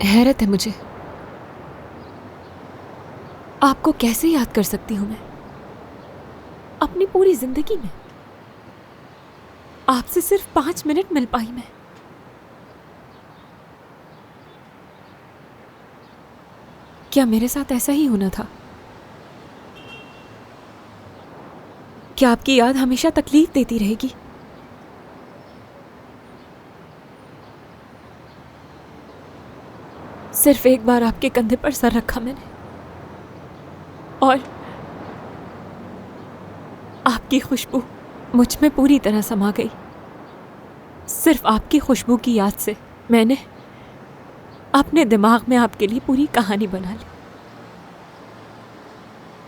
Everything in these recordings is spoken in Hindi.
हैरत है मुझे, आपको कैसे याद कर सकती हूं मैं अपनी पूरी जिंदगी में। आपसे सिर्फ 5 मिनट मिल पाई मैं। क्या मेरे साथ ऐसा ही होना था? क्या आपकी याद हमेशा तकलीफ देती रहेगी? सिर्फ एक बार आपके कंधे पर सर रखा मैंने और आपकी खुशबू मुझ में पूरी तरह समा गई। सिर्फ आपकी खुशबू की याद से मैंने अपने दिमाग में आपके लिए पूरी कहानी बना ली।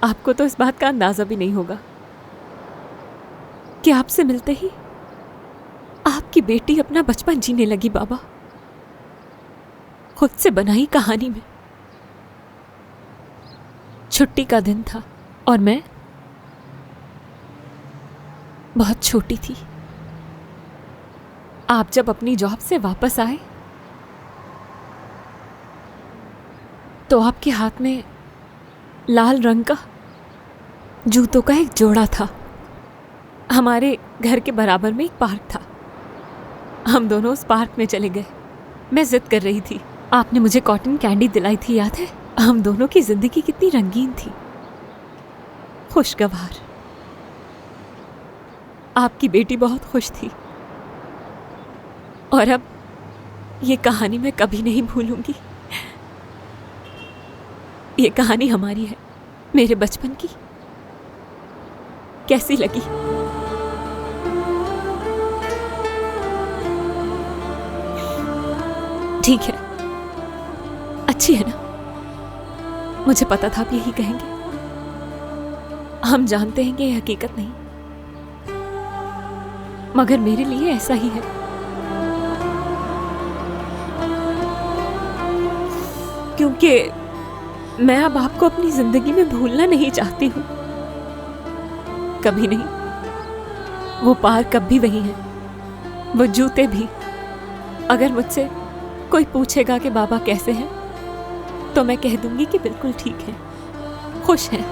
आपको तो इस बात का अंदाजा भी नहीं होगा कि आपसे मिलते ही आपकी बेटी अपना बचपन जीने लगी बाबा, खुद से बनाई कहानी में। छुट्टी का दिन था और मैं बहुत छोटी थी। आप जब अपनी जॉब से वापस आए तो आपके हाथ में लाल रंग का जूतों का एक जोड़ा था। हमारे घर के बराबर में एक पार्क था। हम दोनों उस पार्क में चले गए। मैं जिद कर रही थी। आपने मुझे कॉटन कैंडी दिलाई थी, याद है? हम दोनों की जिंदगी कितनी रंगीन थी, खुशगवार। आपकी बेटी बहुत खुश थी और अब ये कहानी मैं कभी नहीं भूलूंगी। ये कहानी हमारी है, मेरे बचपन की। कैसी लगी? ठीक है, अच्छी है ना? मुझे पता था आप यही कहेंगे। हम जानते हैं कि ये हकीकत नहीं, मगर मेरे लिए ऐसा ही है। क्योंकि मैं अब आपको अपनी जिंदगी में भूलना नहीं चाहती हूं। कभी नहीं। वो पार्क अब भी वही है, वो जूते भी। अगर मुझसे कोई पूछेगा कि बाबा कैसे हैं, तो मैं कह दूंगी कि बिल्कुल ठीक है, खुश हैं।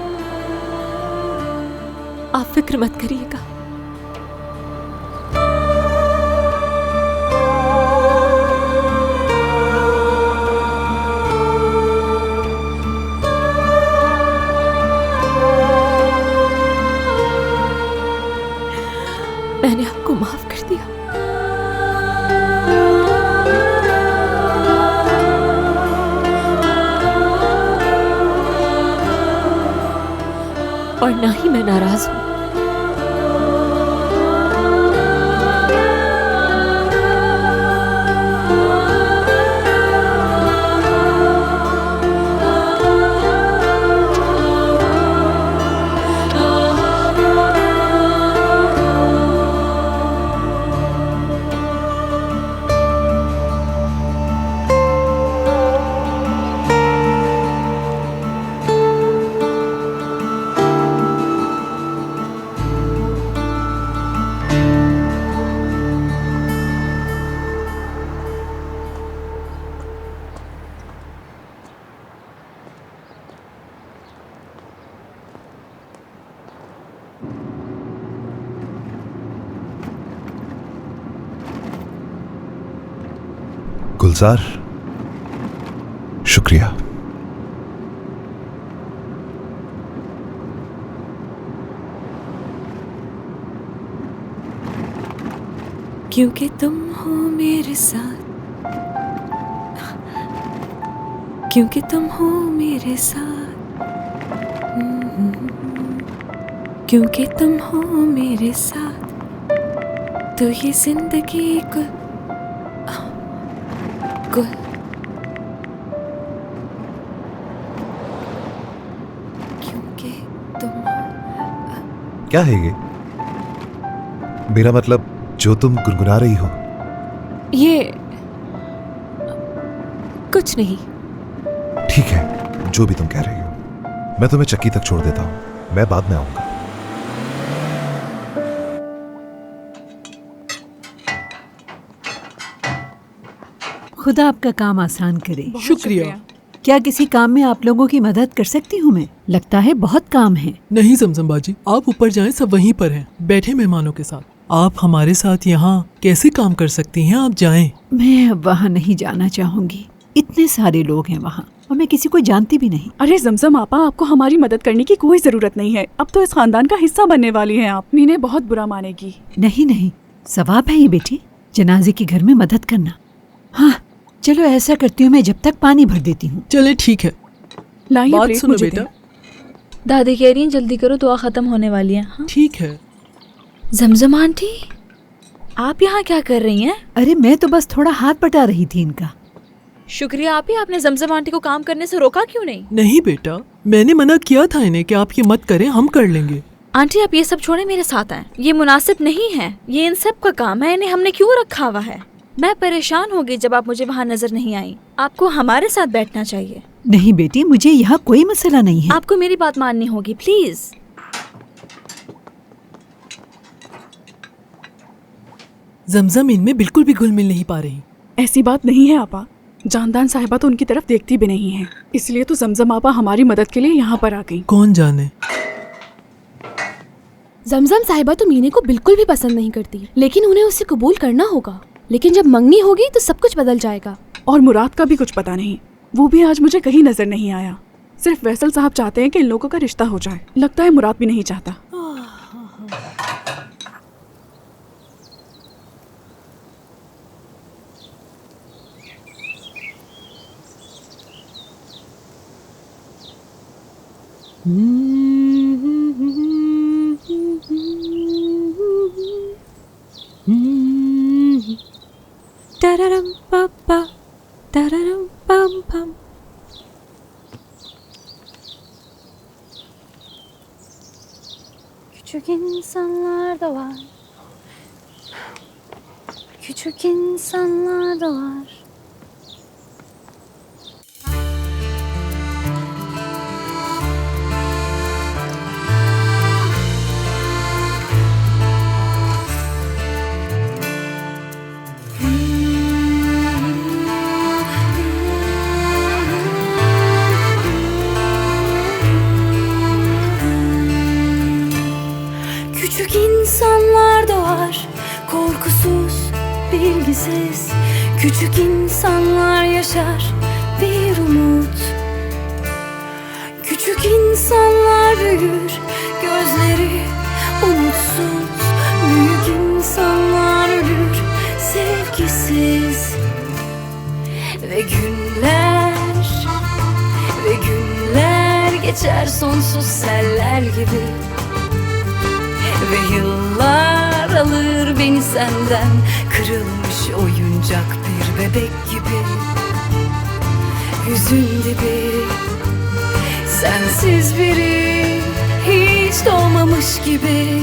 आप फिक्र मत करिएगा। मैंने आपको माफ कर दिया। और ना ही मैं नाराज हूं। गुलजार, शुक्रिया। क्योंकि तुम हो मेरे साथ, क्योंकि तुम हो मेरे साथ, क्योंकि तुम हो मेरे साथ, तो ये जिंदगी गुल गुल। क्योंकि तुम क्या है ये? मेरा मतलब जो तुम गुनगुना रही हो। ये कुछ नहीं। ठीक है, जो भी तुम कह रही हो। मैं तुम्हें चक्की तक छोड़ देता हूं, मैं बाद में आऊंगा। खुदा आपका काम आसान करे। शुक्रिया। क्या किसी काम में आप लोगों की मदद कर सकती हूँ मैं? लगता है बहुत काम है। नहीं जमजम बाजी, आप ऊपर जाएं, सब वहीं पर हैं, बैठे मेहमानों के साथ। आप हमारे साथ यहाँ कैसे काम कर सकती हैं? आप जाएं। मैं अब वहाँ नहीं जाना चाहूंगी, इतने सारे लोग हैं वहाँ और मैं किसी को जानती भी नहीं। अरे जमजम आपा, आपको हमारी मदद करने की कोई जरूरत नहीं है। अब तो इस खानदान का हिस्सा बनने वाली हैं आप। मीने बहुत बुरा मानेगी। नहीं नहीं, सवाब है ये बेटी, जनाजे के घर में मदद करना। हाँ चलो ऐसा करती हूँ, मैं जब तक पानी भर देती हूँ। चले ठीक है। लाइए बात प्लेट सुनो मुझे बेटा। दें। दादी कह रही हैं जल्दी करो, दुआ खत्म होने वाली है। हाँ? ठीक है। जमजम आंटी, आप यहाँ क्या कर रही हैं? अरे मैं तो बस थोड़ा हाथ बटा रही थी इनका। शुक्रिया आप ही, आपने जमजम आंटी को काम करने से रोका क्यों नहीं? नहीं बेटा, मैंने मना किया था इन्हें कि आप ये मत करें, हम कर लेंगे। आंटी आप ये सब छोड़े, मेरे साथ आए। ये मुनासिब नहीं है, ये इन सब का काम है, इन्हें हमने क्यों रखा हुआ है? मैं परेशान हो गई जब आप मुझे वहाँ नजर नहीं आई। आपको हमारे साथ बैठना चाहिए। नहीं बेटी, मुझे यहाँ कोई मसला नहीं है। आपको मेरी बात माननी होगी, प्लीज। जमजम इनमें बिल्कुल भी घुल मिल नहीं पा रही। ऐसी बात नहीं है आपा, जानदान साहिबा तो उनकी तरफ देखती भी नहीं है, इसलिए तो जमजम आपा हमारी मदद के लिए यहाँ पर आ गई। कौन जाने। जमजम साहिबा तो मीने को बिल्कुल भी पसंद नहीं करती, लेकिन उन्हें उसे कबूल करना होगा। लेकिन जब मंगनी होगी तो सब कुछ बदल जाएगा। और मुराद का भी कुछ पता नहीं, वो भी आज मुझे कहीं नजर नहीं आया। सिर्फ वैसल साहब चाहते हैं कि इन लोगों का रिश्ता हो जाए। लगता है मुराद भी नहीं चाहता। Tararam papa, tararam pam pam. Küçük insanlar da var. Küçük insanlar da var. Küçük insanlar doğar, korkusuz, bilgisiz. Küçük insanlar yaşar bir umut. Küçük insanlar büyür, gözleri umutsuz. Büyük insanlar ölür, sevgisiz. Ve günler geçer sonsuz seller gibi. Ve yıllar alır beni senden, kırılmış oyuncak bir bebek gibi. Hüzün dibi, sensiz biri, hiç doğmamış gibi.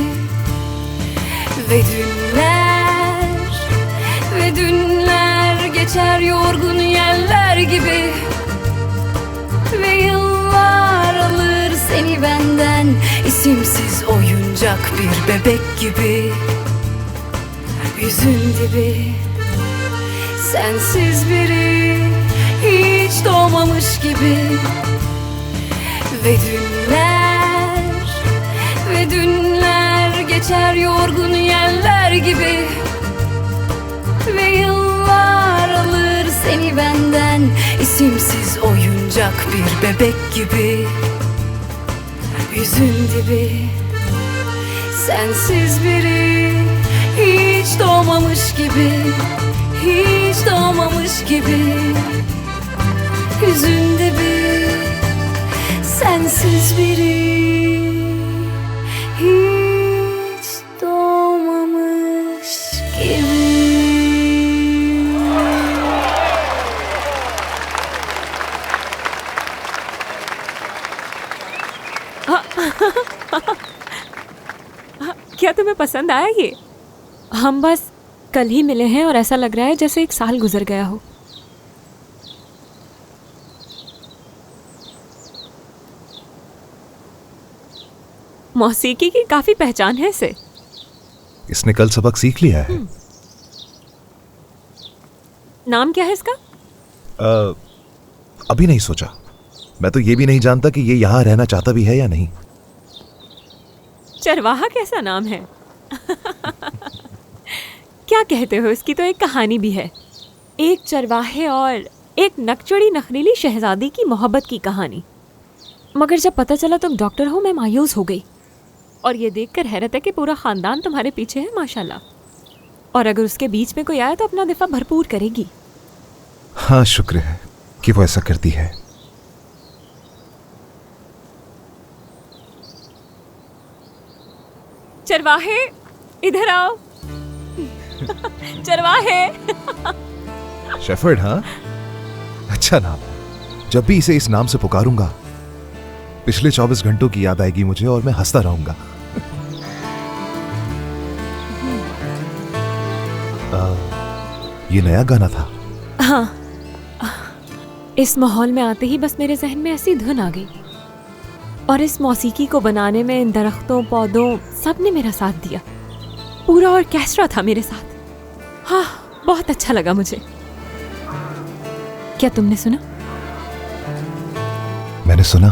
Ve dünler geçer yorgun yeller gibi. Ve yıllar alır seni benden, isimsiz oyuncak bir bebek gibi. Hüzün dibi, sensiz biri, hiç doğmamış gibi. Ve dünler geçer yorgun yeller gibi. Ve yıllar alır seni benden, isimsiz oyuncak bir bebek gibi. Hüzün dibi, sensiz biri, hiç doğmamış gibi. Hiç doğmamış gibi. Hüzün dibi, sensiz biri, hiç doğmamış gibi. क्या तुम्हें पसंद आया ये? हम बस कल ही मिले हैं और ऐसा लग रहा है जैसे 1 साल गुजर गया हो। मौसीकी की काफी पहचान है इसे। इसने कल सबक सीख लिया है। नाम क्या है इसका? अभी नहीं सोचा। मैं तो ये भी नहीं जानता कि ये यहाँ रहना चाहता भी है या नहीं। चरवाहा कैसा नाम है? क्या कहते हो, इसकी तो एक कहानी भी है। एक चरवाहे और एक नकचड़ी नखरीली शहजादी की मोहब्बत की कहानी। मगर जब पता चला तुम डॉक्टर हो, मैं मायूस हो गई। और ये देखकर हैरत है कि पूरा खानदान तुम्हारे पीछे है माशाल्लाह। और अगर उसके बीच में कोई आया तो अपना दिफा भरपूर करेगी। हाँ, शुक्र है कि वो ऐसा करती है। चरवाहे इधर आओ। चरवाहे। शेफर्ड, हाँ, अच्छा नाम है। जब भी इसे इस नाम से पुकारूंगा पिछले 24 घंटों की याद आएगी मुझे और मैं हंसता रहूंगा। ये नया गाना था। हाँ, इस माहौल में आते ही बस मेरे जहन में ऐसी धुन आ गई। और इस मौसीकी को बनाने में इन दरख्तों, पौधों, सब ने मेरा साथ दिया। पूरा ऑर्केस्ट्रा था मेरे साथ। हाँ, बहुत अच्छा लगा मुझे। क्या तुमने सुना? मैंने सुना,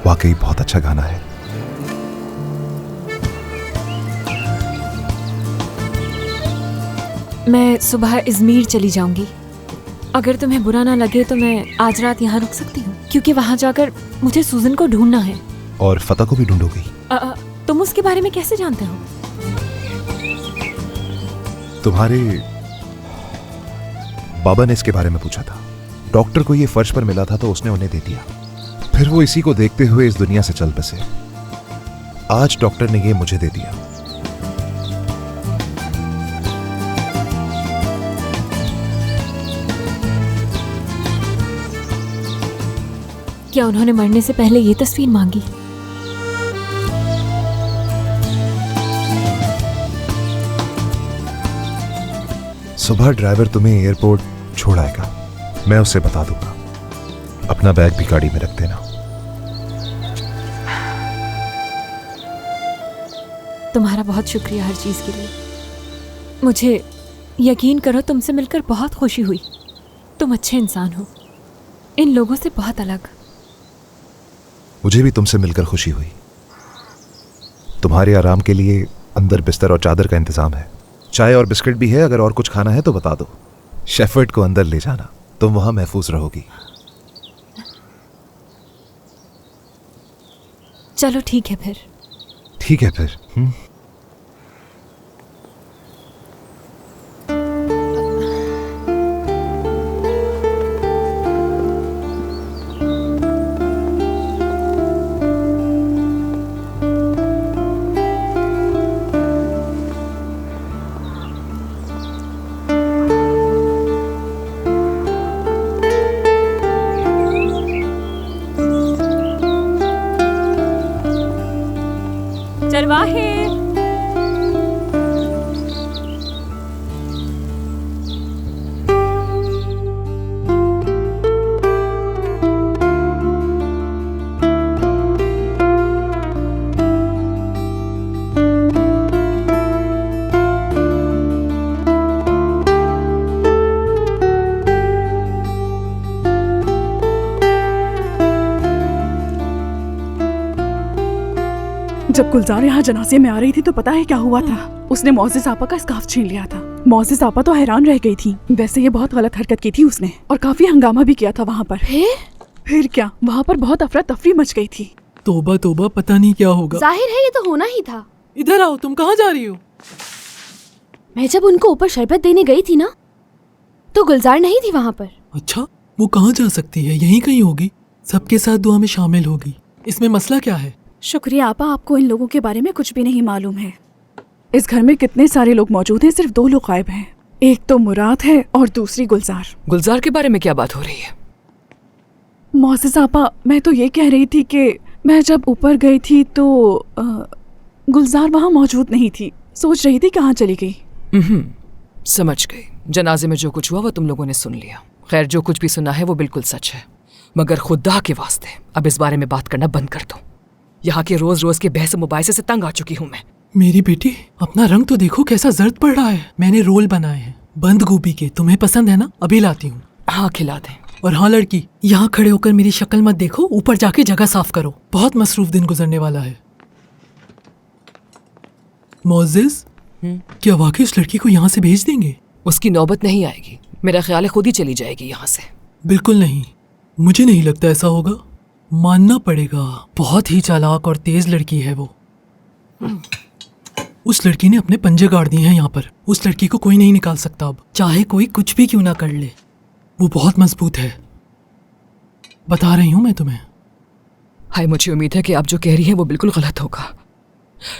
वाकई बहुत अच्छा गाना है। मैं सुबह इजमीर चली जाऊंगी। अगर तुम्हें बुरा ना लगे तो मैं आज रात यहाँ रुक सकती हूँ, क्योंकि वहां जाकर मुझे सूजन को ढूंढना है। और फतेह को भी ढूंढोगी? तुम उसके बारे में कैसे जानते हो? तुम्हारे बाबा ने इसके बारे में पूछा था। डॉक्टर को ये फर्श पर मिला था तो उसने उन्हें दे दिया। फिर वो इसी को देखते हुए इस दुनिया से चल बसे। आज डॉक्टर ने ये मुझे दे दिया। क्या उन्होंने मरने से पहले ये तस्वीर मांगी? सुबह ड्राइवर तुम्हें एयरपोर्ट छोड़ आएगा। मैं उसे बता दूंगा। अपना बैग भी गाड़ी में रख देना। तुम्हारा बहुत शुक्रिया हर चीज के लिए। मुझे यकीन करो, तुमसे मिलकर बहुत खुशी हुई। तुम अच्छे इंसान हो, इन लोगों से बहुत अलग। मुझे भी तुमसे मिलकर खुशी हुई। तुम्हारे आराम के लिए अंदर बिस्तर और चादर का इंतजाम है। चाय और बिस्किट भी है। अगर और कुछ खाना है तो बता दो। शेफर्ड को अंदर ले जाना, तुम वहां महफूज रहोगी। चलो ठीक है फिर। ठीक है फिर। चरवाहे। जब गुलजार यहाँ जनाजे में आ रही थी तो पता है क्या हुआ था? उसने मोअज़्ज़िज़ आपा का स्कार्फ छीन लिया था। मोअज़्ज़िज़ आपा तो हैरान रह गई थी। वैसे ये बहुत गलत हरकत की थी उसने, और काफी हंगामा भी किया था वहाँ पर। फिर क्या, वहाँ पर बहुत अफरा तफरी मच गई थी। तोबा तोबा, पता नहीं क्या होगा। जाहिर है ये तो होना ही था। इधर आओ, तुम कहाँ जा रही हो? मैं जब उनको ऊपर शरबत देने गई थी ना, तो गुलजार नहीं थी वहाँ पर। अच्छा, वो कहाँ जा सकती है? यहीं कहीं होगी। सबके साथ दुआ में शामिल होगी। इसमें मसला क्या है? शुक्रिया आपा, आपको इन लोगों के बारे में कुछ भी नहीं मालूम है। इस घर में कितने सारे लोग मौजूद हैं, सिर्फ 2 लोग गायब हैं। एक तो मुराद है और दूसरी गुलजार। गुलजार के बारे में क्या बात हो रही है? मोअज़्ज़िज़ आपा, मैं तो ये कह रही थी कि मैं जब ऊपर गई थी तो गुलजार वहाँ मौजूद नहीं थी। सोच रही थी कहाँ चली गई। समझ गई। जनाजे में जो कुछ हुआ वो तुम लोगों ने सुन लिया। खैर, जो कुछ भी सुना है वो बिल्कुल सच है, मगर खुदा के वास्ते अब इस बारे में बात करना बंद कर दो। यहाँ के रोज रोज के बहस मुबाहिसे से तंग आ चुकी हूँ मैं। मेरी बेटी, अपना रंग तो देखो कैसा जर्द पड़ रहा है। मैंने रोल बनाए हैं, बंद गोभी के तुम्हें पसंद है ना? अभी लाती हूँ। हाँ खिला दें। और हाँ लड़की, यहाँ खड़े होकर मेरी शक्ल मत देखो, ऊपर जाके जगह साफ करो, बहुत मसरूफ दिन गुजरने वाला है। मोज़ेज़, क्या वाकई उस लड़की को यहाँ से भेज देंगे? उसकी नौबत नहीं आएगी, मेरा ख्याल है खुद ही चली जाएगी यहाँ से। बिल्कुल नहीं, मुझे नहीं लगता ऐसा होगा। मानना पड़ेगा, बहुत ही चालाक और तेज लड़की है वो। उस लड़की ने अपने पंजे गाड़ दिए हैं यहाँ पर। उस लड़की को कोई नहीं निकाल सकता अब, चाहे कोई कुछ भी क्यों ना कर ले। वो बहुत मजबूत है, बता रही हूँ मैं तुम्हें। हाय, मुझे उम्मीद है कि आप जो कह रही हैं वो बिल्कुल गलत होगा।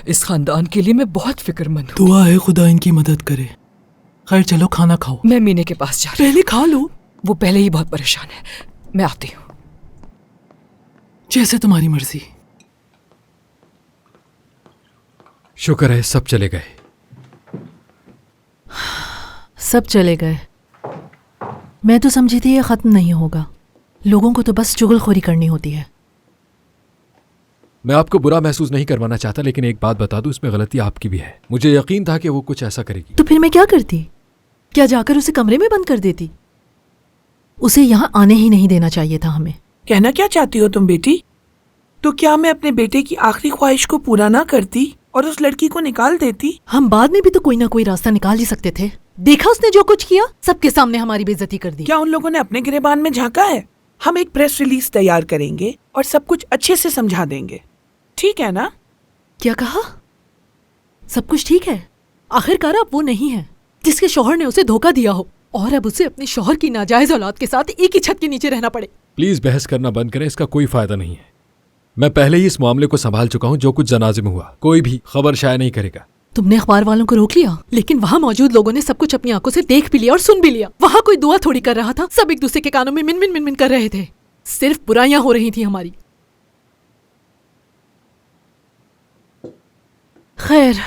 इस खानदान के लिए मैं बहुत फिक्रमंद हूँ। दुआ है खुदा इनकी मदद करे। खैर चलो खाना खाओ। मैं मीने के पास जा रही हूँ। पहले खा लो। वो पहले ही बहुत परेशान है, मैं आती हूँ। जैसे तुम्हारी मर्जी। शुक्र है सब चले गए। सब चले गए। मैं तो समझी थी ये खत्म नहीं होगा। लोगों को तो बस चुगलखोरी करनी होती है। मैं आपको बुरा महसूस नहीं करवाना चाहता, लेकिन एक बात बता दूं, इसमें गलती आपकी भी है। मुझे यकीन था कि वो कुछ ऐसा करेगी। तो फिर मैं क्या करती? क्या जाकर उसे कमरे में बंद कर देती? उसे यहाँ आने ही नहीं देना चाहिए था हमें। कहना क्या चाहती हो तुम बेटी? तो क्या मैं अपने बेटे की आखिरी ख्वाहिश को पूरा ना करती और उस लड़की को निकाल देती? हम बाद में भी तो कोई ना कोई रास्ता निकाल ही सकते थे। देखा उसने जो कुछ किया, सबके सामने हमारी बेइज्जती कर दी। क्या उन लोगों ने अपने गिरेबान में झांका है? हम एक प्रेस रिलीज तैयार करेंगे और सब कुछ अच्छे से समझा देंगे, ठीक है ना? क्या कहा? सब कुछ ठीक है? आखिरकार अब वो नहीं है जिसके शौहर ने उसे धोखा दिया हो, और अब उसे अपने शौहर की नाजायज औलाद के साथ एक ही छत के नीचे रहना पड़े। प्लीज बहस करना बंद करें, इसका कोई फायदा नहीं है। मैं पहले ही इस मामले को संभाल चुका हूँ। जो कुछ जनाजे में हुआ कोई भी खबर शाया नहीं करेगा। तुमने अखबार वालों को रोक लिया, लेकिन वहाँ मौजूद लोगों ने सब कुछ अपनी आंखों से देख भी लिया और सुन भी लिया। वहाँ कोई दुआ थोड़ी कर रहा था, सब एक दूसरे के कानों में मिन मिन मिन मिन कर रहे थे। सिर्फ बुराइयां हो रही थी हमारी। खैर,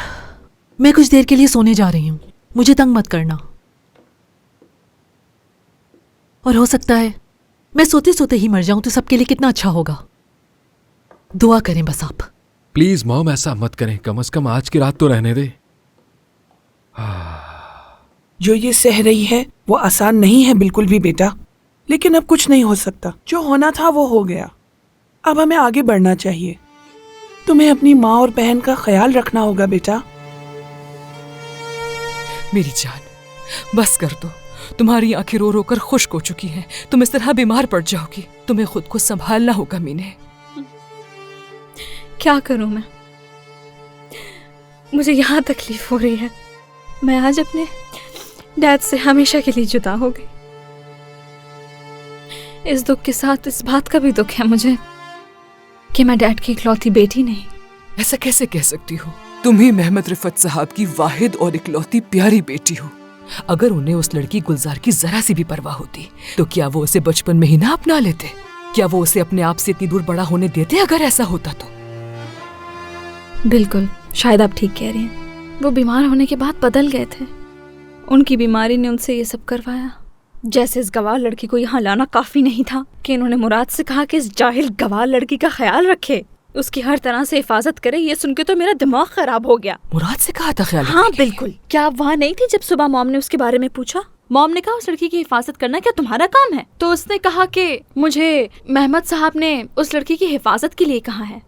मैं कुछ देर के लिए सोने जा रही हूँ, मुझे तंग मत करना। और हो सकता है मैं सोते सोते ही मर जाऊं तो सबके लिए कितना अच्छा होगा। दुआ करें बस आप। प्लीज मॉम ऐसा मत करें, कम से कम आज की रात तो रहने दे। जो ये सह रही है वो आसान नहीं है बिल्कुल भी बेटा, लेकिन अब कुछ नहीं हो सकता। जो होना था वो हो गया। अब हमें आगे बढ़ना चाहिए। तुम्हें अपनी माँ और बहन का ख्याल रखना होगा बेटा। मेरी जान, बस कर दो। तुम्हारी आंखें रो रो कर खुश्क हो चुकी हैं। तुम इस तरह बीमार पड़ जाओगी। तुम्हें खुद को संभालना होगा मीने। क्या करूं मैं? मुझे यहाँ तकलीफ हो रही है। मैं आज अपने डैड से हमेशा के लिए जुदा हो गई। इस दुख के साथ इस बात का भी दुख है मुझे कि मैं डैड की इकलौती बेटी नहीं। ऐसा कैसे कह सकती हो? तुम ही मेहमद रिफत साहब की वाहिद और इकलौती प्यारी बेटी हो। अगर उन्हें उस लड़की गुलजार की जरा सी भी परवाह होती तो क्या वो उसे बचपन में ही ना अपना लेते? क्या वो उसे अपने आप से इतनी दूर बड़ा होने देते अगर ऐसा होता तो? बिल्कुल, शायद आप ठीक कह रही हैं। वो बीमार होने के बाद बदल गए थे। उनकी बीमारी ने उनसे ये सब करवाया। जैसे इस गवार लड़की को यहाँ लाना काफी नहीं था कि इन्होंने मुराद से कहा कि इस जाहिल गवार लड़की का ख्याल रखे, उसकी हर तरह से हिफाजत करे। ये सुन के तो मेरा दिमाग खराब हो गया। मुराद से कहा था ख्याल? हाँ बिल्कुल। क्या आप वहाँ नहीं थी जब सुबह मॉम ने उसके बारे में पूछा? मॉम ने कहा उस लड़की की हिफाजत करना क्या तुम्हारा काम है? तो उसने कहा कि मुझे मेहमद साहब ने उस लड़की की हिफाजत के लिए कहा है।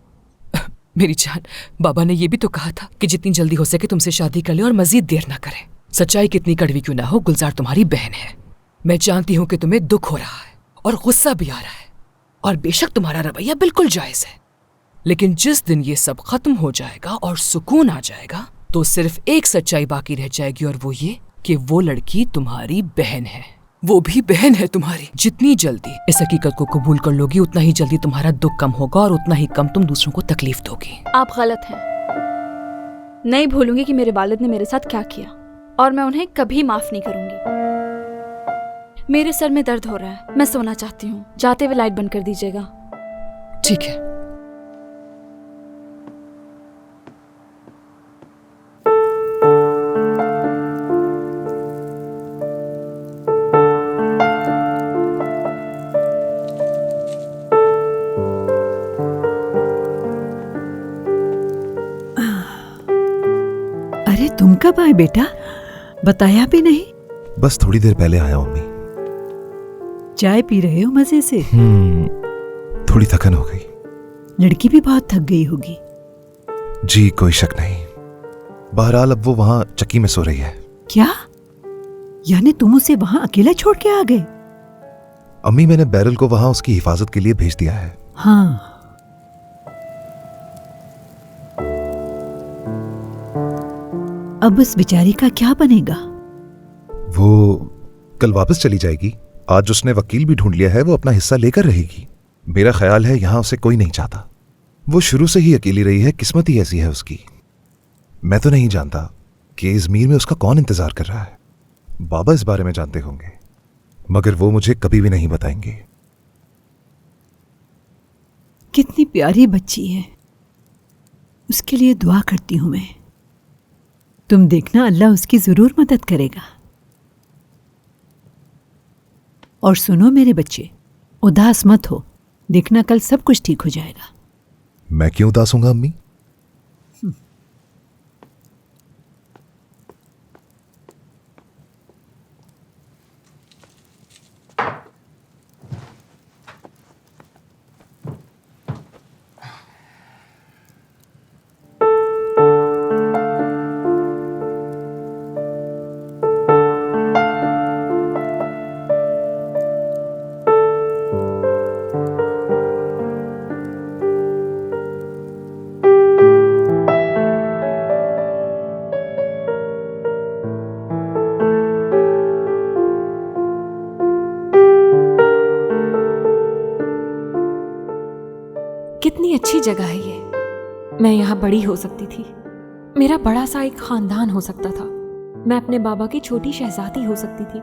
मेरी जान, बाबा ने ये भी तो कहा था कि जितनी जल्दी हो सके तुमसे शादी कर ले और मजीद देर ना करे। सच्चाई कितनी कड़वी क्यों ना हो, गुलजार तुम्हारी बहन है। मैं जानती हूँ कि तुम्हें दुख हो रहा है और गुस्सा भी आ रहा है, और बेशक तुम्हारा रवैया बिल्कुल जायज है। लेकिन जिस दिन ये सब खत्म हो जाएगा और सुकून आ जाएगा तो सिर्फ एक सच्चाई बाकी रह जाएगी, और वो ये कि वो लड़की तुम्हारी बहन है। वो भी बहन है तुम्हारी। जितनी जल्दी इस हकीकत को कबूल कर लोगी उतना ही जल्दी तुम्हारा दुख कम होगा और उतना ही कम तुम दूसरों को तकलीफ दोगी। आप गलत हैं। नहीं भूलूंगी कि मेरे वालिद ने मेरे साथ क्या किया, और मैं उन्हें कभी माफ नहीं करूंगी। मेरे सर में दर्द हो रहा है, मैं सोना चाहती हूँ। जाते हुए लाइट बंद कर दीजिएगा। ठीक है। अरे तुम कब आए बेटा? बताया भी नहीं। बस थोड़ी देर पहले आया हूं, अम्मी। चाय पी रहे हो मजे से? थोड़ी थकन हो गई। लड़की भी बहुत थक गई होगी। जी कोई शक नहीं। बहरहाल अब वो वहां चक्की में सो रही है। क्या? यानी तुम उसे वहां अकेला छोड़ के आ गए? अम्मी, मैंने बैरल को वहां उसकी हिफाजत के लिए भेज दिया है। हाँ। अब उस बेचारी का क्या बनेगा? वो कल वापस चली जाएगी। आज उसने वकील भी ढूंढ लिया है, वो अपना हिस्सा लेकर रहेगी। मेरा ख्याल है यहां उसे कोई नहीं चाहता। वो शुरू से ही अकेली रही है, किस्मत ही ऐसी है उसकी। मैं तो नहीं जानता कि इज़मीर में उसका कौन इंतजार कर रहा है। बाबा इस बारे में जानते होंगे, मगर वो मुझे कभी भी नहीं बताएंगे। कितनी प्यारी बच्ची है, उसके लिए दुआ करती हूं मैं। तुम देखना, अल्लाह उसकी जरूर मदद करेगा। और सुनो मेरे बच्चे, उदास मत हो, देखना कल सब कुछ ठीक हो जाएगा। मैं क्यों उदास हूंगा अम्मी? कितनी अच्छी जगह है ये। मैं यहाँ बड़ी हो सकती थी। मेरा बड़ा सा एक खानदान हो सकता था। मैं अपने बाबा की छोटी शहजादी हो सकती थी।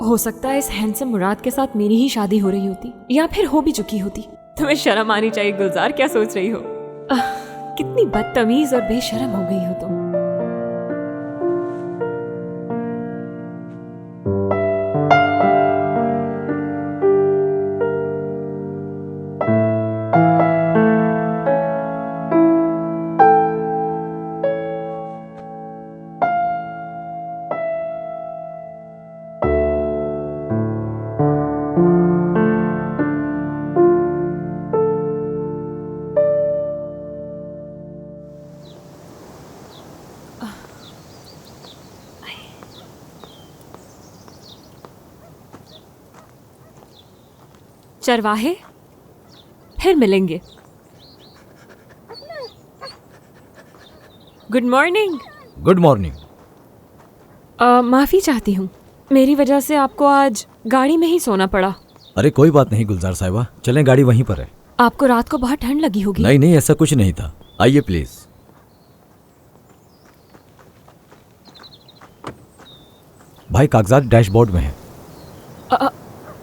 हो सकता है इस हैंडसम मुराद के साथ मेरी ही शादी हो रही होती, या फिर हो भी चुकी होती। तुम्हें शर्म आनी चाहिए गुलजार, क्या सोच रही हो? कितनी बदतमीज और बेशर्म हो गई हो तुम। चरवाहे, फिर मिलेंगे। Good morning. Good morning. माफ़ी चाहती हूँ, मेरी वजह से आपको आज गाड़ी में ही सोना पड़ा। अरे कोई बात नहीं गुलजार साहिबा, चलें, गाड़ी वहीं पर है। आपको रात को बहुत ठंड लगी होगी। नहीं नहीं, ऐसा कुछ नहीं था। आइए प्लीज। भाई कागजात डैशबोर्ड में है।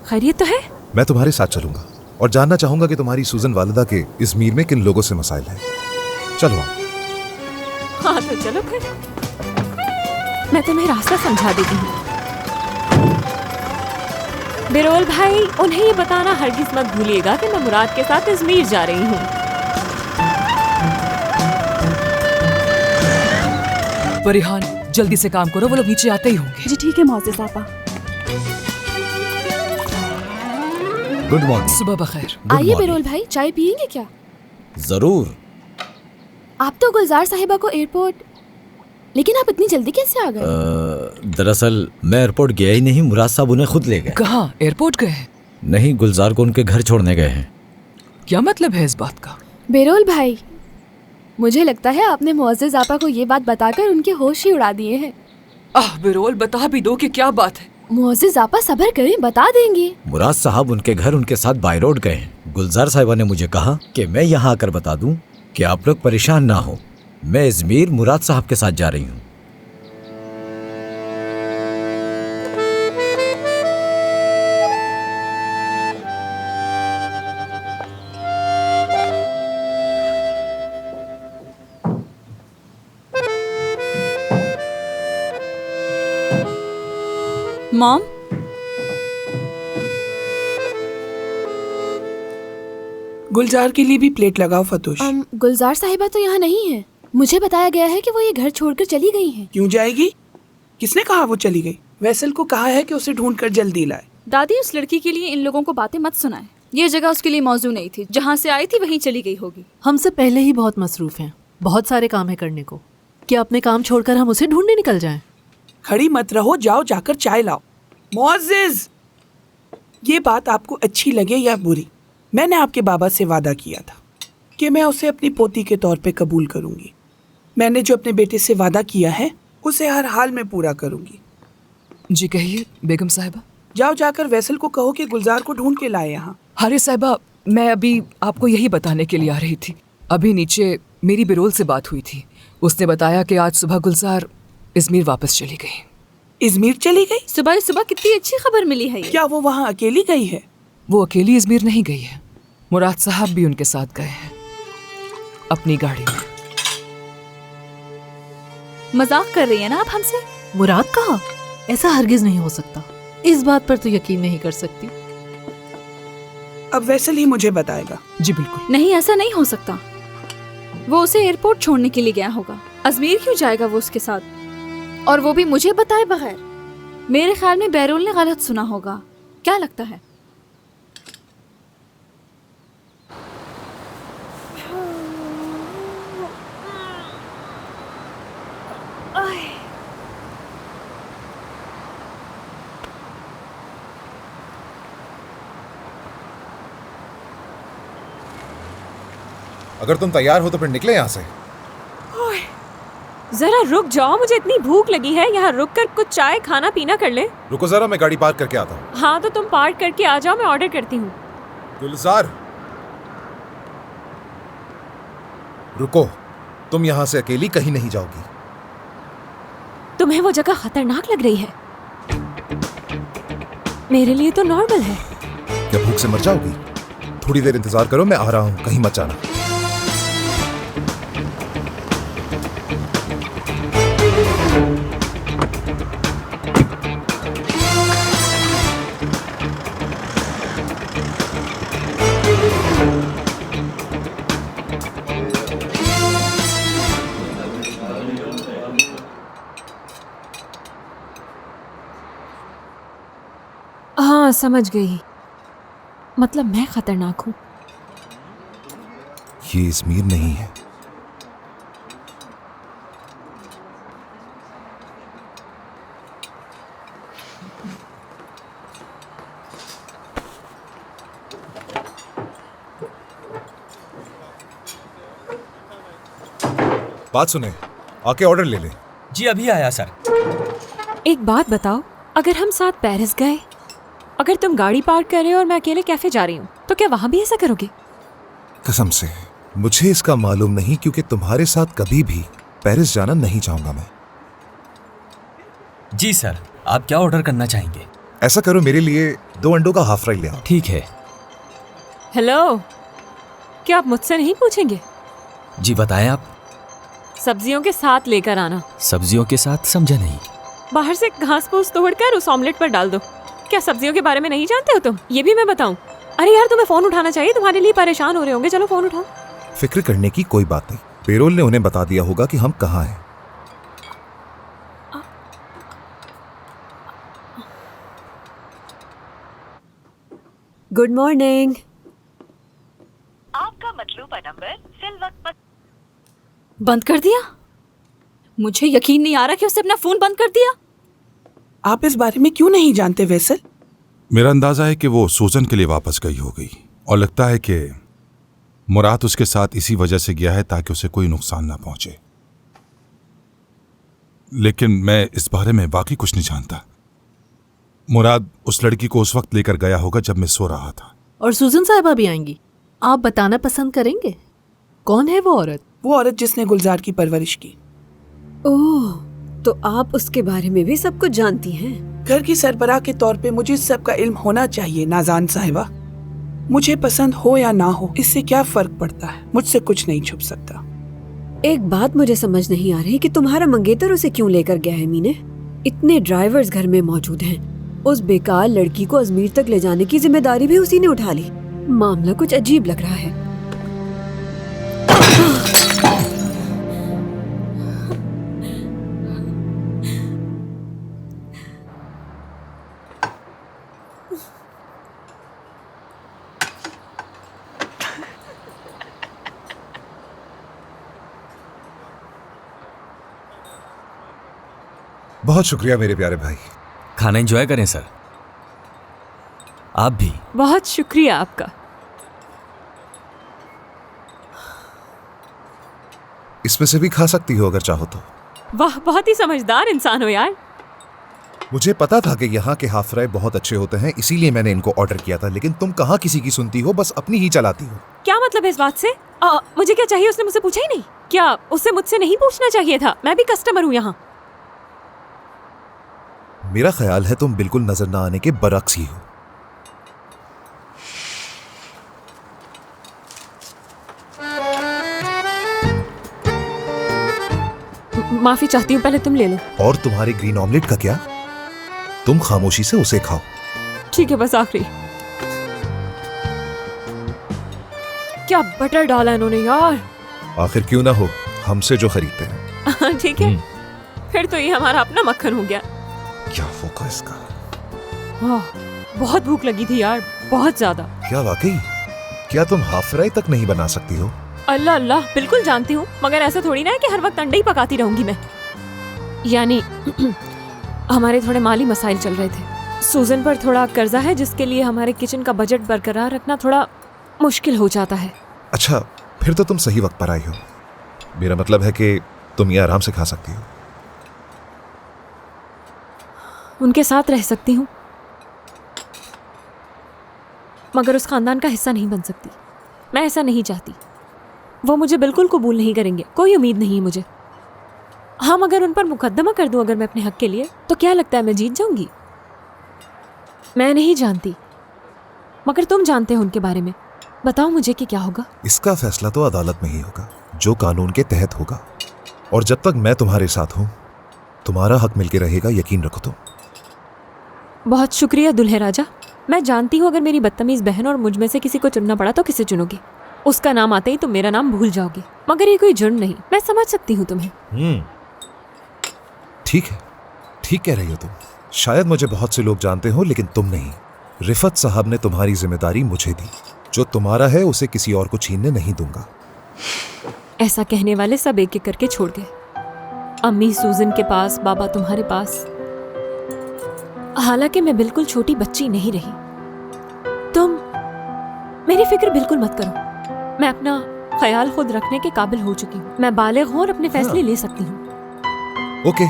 खैरियत तो है? मैं तुम्हारे साथ चलूंगा और जानना चाहूंगा कि तुम्हारी सूजन वालिदा के इज़मीर में किन लोगों से मसाइल हैं। चलो आओ। हाँ तो चलो फिर, मैं तुम्हें रास्ता समझा देती हूँ। बिरोल भाई, उन्हें ये बताना हरगिज मत भूलिएगा कि मैं मुराद के साथ इज़मीर जा रही हूँ। परिहान, जल्दी से काम करो, वो लोग नीचे आते ही होंगे। जी ठीक है मोअज़्ज़िज़ आपा। Good morning. सुबह बखैर। आइए बिरोल भाई, चाय पियेंगे क्या? जरूर। आप तो गुलजार साहिबा को एयरपोर्ट, लेकिन आप इतनी जल्दी कैसे आ गए? दरअसल मैं एयरपोर्ट गया ही नहीं, मुराद साहब उन्हें खुद ले गए। कहाँ? एयरपोर्ट गए? नहीं, गुलजार को उनके घर छोड़ने गए हैं। क्या मतलब है इस बात का? बिरोल भाई, मुझे लगता है आपने मुअज़्ज़िज़ आपा को ये बात बताकर उनके होश ही उड़ा दिए हैं। बिरोल, बता भी दो कि क्या बात है। मुअज़्ज़िज़ आपा सब्र करें, बता देंगे। मुराद साहब उनके घर उनके साथ बाय रोड गए हैं। गुलजार साहिबा ने मुझे कहा कि मैं यहाँ आकर बता दूं कि आप लोग परेशान ना हो। मैं इज़मीर मुराद साहब के साथ जा रही हूँ। मॉम, गुलजार के लिए भी प्लेट लगाओ फतुश। गुलजार साहिबा तो यहाँ नहीं है। मुझे बताया गया है कि वो ये घर छोड़कर चली गई हैं। क्यों जाएगी? किसने कहा वो चली गई? वैसल को कहा है कि उसे ढूंढ कर जल्दी लाए। दादी, उस लड़की के लिए इन लोगों को बातें मत सुनाए। ये जगह उसके लिए मौजू नहीं थी। जहाँ से आई थी वहीं चली गई होगी। हमसे पहले ही बहुत मसरूफ हैं, बहुत सारे काम है करने को। क्या अपने काम छोड़कर हम उसे ढूंढने निकल जाएं? खड़ी मत रहो, जाओ जाकर चाय लाओ। मोअज़्ज़िज़, ये बात आपको अच्छी लगे या बुरी, मैंने आपके बाबा से वादा किया था कि मैं उसे अपनी पोती के तौर पे कबूल करूंगी। मैंने जो अपने बेटे से वादा किया है उसे हर हाल में पूरा करूंगी। जी कहिए बेगम साहिबा। जाओ जाकर वैसल को कहो कि गुलजार को ढूंढ के लाए यहाँ। अरे साहिबा, मैं अभी आपको यही बताने के लिए आ रही थी। अभी नीचे मेरी बिरोल से बात हुई थी। उसने बताया कि आज सुबह गुलजार इजमीर वापस चली गई। इजमीर चली गई? सुबह सुबह कितनी अच्छी खबर मिली है। क्या वो वहाँ अकेली गई है? वो अकेली इजमीर नहीं गई है, मुराद साहब भी उनके साथ गए हैं अपनी गाड़ी में। मजाक कर रही है ना आप हमसे? मुराद कहा? ऐसा हरगिज नहीं हो सकता। इस बात पर तो यकीन नहीं कर सकती। अब वैसल ही मुझे बताएगा। जी बिल्कुल। नहीं, ऐसा नहीं हो सकता। वो उसे एयरपोर्ट छोड़ने के लिए गया होगा। अजमेर क्यों जाएगा वो उसके साथ, और वो भी मुझे बताए बगैर? मेरे ख्याल में बैरोल ने गलत सुना होगा। क्या लगता है? अगर तुम तैयार हो तो फिर निकले यहाँ से। जरा रुक जाओ, मुझे इतनी भूख लगी है। यहाँ रुक कर कुछ चाय खाना पीना कर ले। रुको जरा, मैं गाड़ी पार्क करके आता हूँ। हाँ तो तुम पार्क करके आ जाओ, मैं ऑर्डर करती हूँ। गुलजार, रुको, तुम यहाँ से अकेली कहीं नहीं जाओगी। तुम्हें वो जगह खतरनाक लग रही है? मेरे लिए तो नॉर्मल है। क्या भूख से मर जाओगी? थोड़ी देर इंतजार करो, मैं आ रहा हूँ, कहीं मत जाना। हाँ समझ गई, मतलब मैं खतरनाक हूँ। ये इजमीर नहीं है। बात सुने, आके ऑर्डर ले ले। जी अभी आया सर। एक बात बताओ, अगर हम साथ पेरिस गए, अगर तुम गाड़ी पार्क कर रहे हो और मैं अकेले कैफे जा रही हूँ, तो क्या वहां भी ऐसा करोगे? कसम से मुझे इसका मालूम नहीं, क्योंकि तुम्हारे साथ कभी भी पेरिस जाना नहीं चाहूंगा मैं। जी सर, आप क्या ऑर्डर करना चाहेंगे? ऐसा करो, मेरे लिए 2 अंडों का हाफ फ्राई ले आओ। ठीक है। हेलो, क्या आप मुझसे नहीं पूछेंगे? जी बताएं आप। सब्जियों के साथ लेकर आना। सब्जियों के साथ? समझा नहीं। बाहर से घास फूस तोड़कर उस ऑमलेट पर डाल दो। क्या सब्जियों के बारे में नहीं जानते हो तुम? ये भी मैं बताऊं? अरे यार, तुम्हें फोन उठाना चाहिए, तुम्हारे लिए परेशान हो रहे होंगे। चलो फोन उठाओ। फिक्र करने की कोई बात नहीं, पेरोल ने उन्हें बता दिया होगा कि हम कहाँ हैं। Good morning. आपका मतलूबा नंबर फिल वक्त पर बंद कर दिया? मुझे यकीन नहीं आ रहा कि उसने अपना फोन बंद कर दिया। आप इस बारे में क्यों नहीं जानते वैसल? मेरा अंदाजा है कि वो सूजन के लिए वापस गई होगी, और लगता है कि मुराद उसके साथ इसी वजह से गया है ताकि उसे कोई नुकसान ना पहुंचे। लेकिन मैं इस बारे में वाकई कुछ नहीं जानता। मुराद उस लड़की को उस वक्त लेकर गया होगा जब मैं सो रहा था। और सूजन साहिबा भी आएंगी। आप बताना पसंद करेंगे कौन है वो औरत? वो औरत जिसने गुलजार की परवरिश की। ओह, तो आप उसके बारे में भी सब कुछ जानती हैं? घर की सरबराह के तौर पे मुझे सब का इल्म होना चाहिए नाजान साहिबा। मुझे पसंद हो या ना हो, इससे क्या फर्क पड़ता है? मुझसे कुछ नहीं छुप सकता। एक बात मुझे समझ नहीं आ रही कि तुम्हारा मंगेतर उसे क्यों लेकर गया है मीने? इतने ड्राइवर्स घर में मौजूद हैं। उस बेकार लड़की को अजमेर तक ले जाने की जिम्मेदारी भी उसी ने उठा ली। मामला कुछ अजीब लग रहा है। बहुत शुक्रिया मेरे प्यारे भाई। खाना एंजॉय करें सर। आप भी। बहुत शुक्रिया आपका। इसमें से भी खा सकती हो अगर चाहो तो। वाह, बहुत ही समझदार इंसान हो यार। मुझे पता था कि यहाँ के हाफ फ्राई बहुत अच्छे होते हैं, इसीलिए मैंने इनको ऑर्डर किया था, लेकिन तुम कहाँ किसी की सुनती हो, बस अपनी ही चलाती हो। क्या मतलब है इस बात से? मुझे क्या चाहिए उसने मुझसे पूछा ही नहीं? क्या उससे मुझसे नहीं पूछना चाहिए था? मैं भी कस्टमर हूँ यहाँ। मेरा ख्याल है तुम बिल्कुल नजर ना आने के बरक्स ही हो। माफी चाहती हूँ, पहले तुम ले लो। और तुम्हारे ग्रीन ऑमलेट का क्या? तुम खामोशी से उसे खाओ। ठीक है, बस आखिरी। क्या बटर डाला इन्होंने यार। आखिर क्यों ना हो, हमसे जो खरीदते हैं। ठीक है, फिर तो ये हमारा अपना मक्खन हो गया। क्या फोका इसका। बहुत भूख लगी थी यार, बहुत ज्यादा। क्या वाकई? क्या तुम हाफ फ्राई तक नहीं बना सकती हो? अल्लाह अल्लाह, बिल्कुल जानती हूँ, मगर ऐसा थोड़ी ना है कि हर वक्त अंडे ही पकाती रहूंगी मैं। यानी हमारे थोड़े माली मसाइल चल रहे थे। सूजन पर थोड़ा कर्जा है, जिसके लिए हमारे किचन का बजट बरकरार रखना थोड़ा मुश्किल हो जाता है। अच्छा, फिर तो तुम सही वक्त पर आई हो। मेरा मतलब है कि तुम ये आराम से खा सकती हो। उनके साथ रह सकती हूँ, मगर उस खानदान का हिस्सा नहीं बन सकती। मैं ऐसा नहीं चाहती। वो मुझे बिल्कुल कबूल नहीं करेंगे, कोई उम्मीद नहीं है मुझे। हाँ, मगर उन पर मुकदमा कर दूं अगर मैं अपने हक के लिए, तो क्या लगता है मैं जीत जाऊंगी? मैं नहीं जानती, मगर तुम जानते हो उनके बारे में। बताओ मुझे कि क्या होगा। इसका फैसला तो अदालत में ही होगा, जो कानून के तहत होगा। और जब तक मैं तुम्हारे साथ हूं, तुम्हारा हक मिलके रहेगा, यकीन रखो तुम। बहुत शुक्रिया दुल्हे राजा। मैं जानती हूँ अगर मेरी बदतमीज बहन और मुझ में से किसी को चुनना पड़ा तो किसे चुनोगे? उसका नाम आते ही तुम मेरा नाम भूल जाओगे, मगर ये कोई जुर्म नहीं। मैं समझ सकती हूँ तुम्हें। ठीक है, ठीक कह रही हो तुम। शायद मुझे बहुत से लोग जानते हो, लेकिन तुम नहीं। रिफत साहब ने तुम्हारी जिम्मेदारी मुझे दी। जो तुम्हारा है उसे किसी और को छीनने नहीं दूंगा। ऐसा कहने वाले सब एक एक करके छोड़ गए। अम्मी सूजन के पास, बाबा तुम्हारे पास। हालांकि मैं बिल्कुल छोटी बच्ची नहीं रही। तुम मेरी फिक्र बिल्कुल मत करो। मैं अपना ख्याल खुद रखने के काबिल हो चुकी हूँ। मैं बालिग हूँ और अपने फैसले ले सकती हूँ। ओके,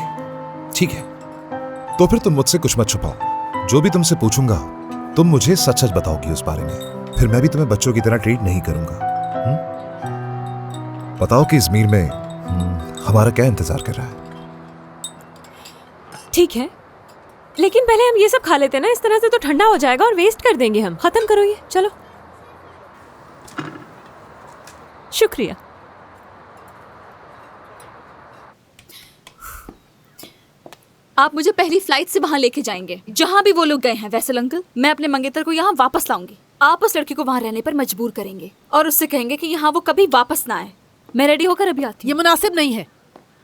ठीक है। तो फिर तुम मुझसे कुछ मत छुपाओ। जो भी तुमसे पूछूंगा तुम मुझे सच सच बताओगी उस बारे में। फिर मैं भी तुम्हें बच्चों की तरह ट्रीट नहीं करूंगा। बताओ कि इज़मीर में हमारा क्या इंतजार कर रहा है। ठीक है, लेकिन पहले हम ये सब खा लेते हैं ना, इस तरह से तो ठंडा हो जाएगा और वेस्ट कर देंगे हम। खत्म करो ये, चलो। शुक्रिया। आप मुझे पहली फ्लाइट से वहां लेके जाएंगे जहां भी वो लोग गए हैं। वैसल अंकल, मैं अपने मंगेतर को यहाँ वापस लाऊंगी। आप उस लड़की को वहां रहने पर मजबूर करेंगे और उससे कहेंगे कि यहाँ वो कभी वापस ना आए। मैं रेडी होकर अभी आती हूँ। ये मुनासिब नहीं है।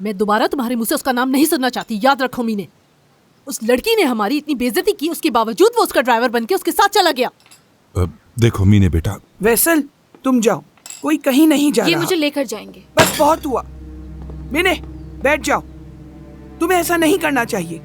मैं दोबारा तुम्हारे मुंह से उसका नाम नहीं सुनना चाहती। याद रखो मीने, उस लड़की ने हमारी इतनी बेइज्जती की, उसके बावजूद वो उसका ड्राइवर बनके उसके साथ चला गया। देखो मीने बेटा। वैसल, तुम जाओ, कोई कहीं नहीं जा ये रहा। मुझे लेकर जाएंगे। बस बहुत हुआ। मीने, बैठ जाओ। तुम्हें ऐसा नहीं करना चाहिए।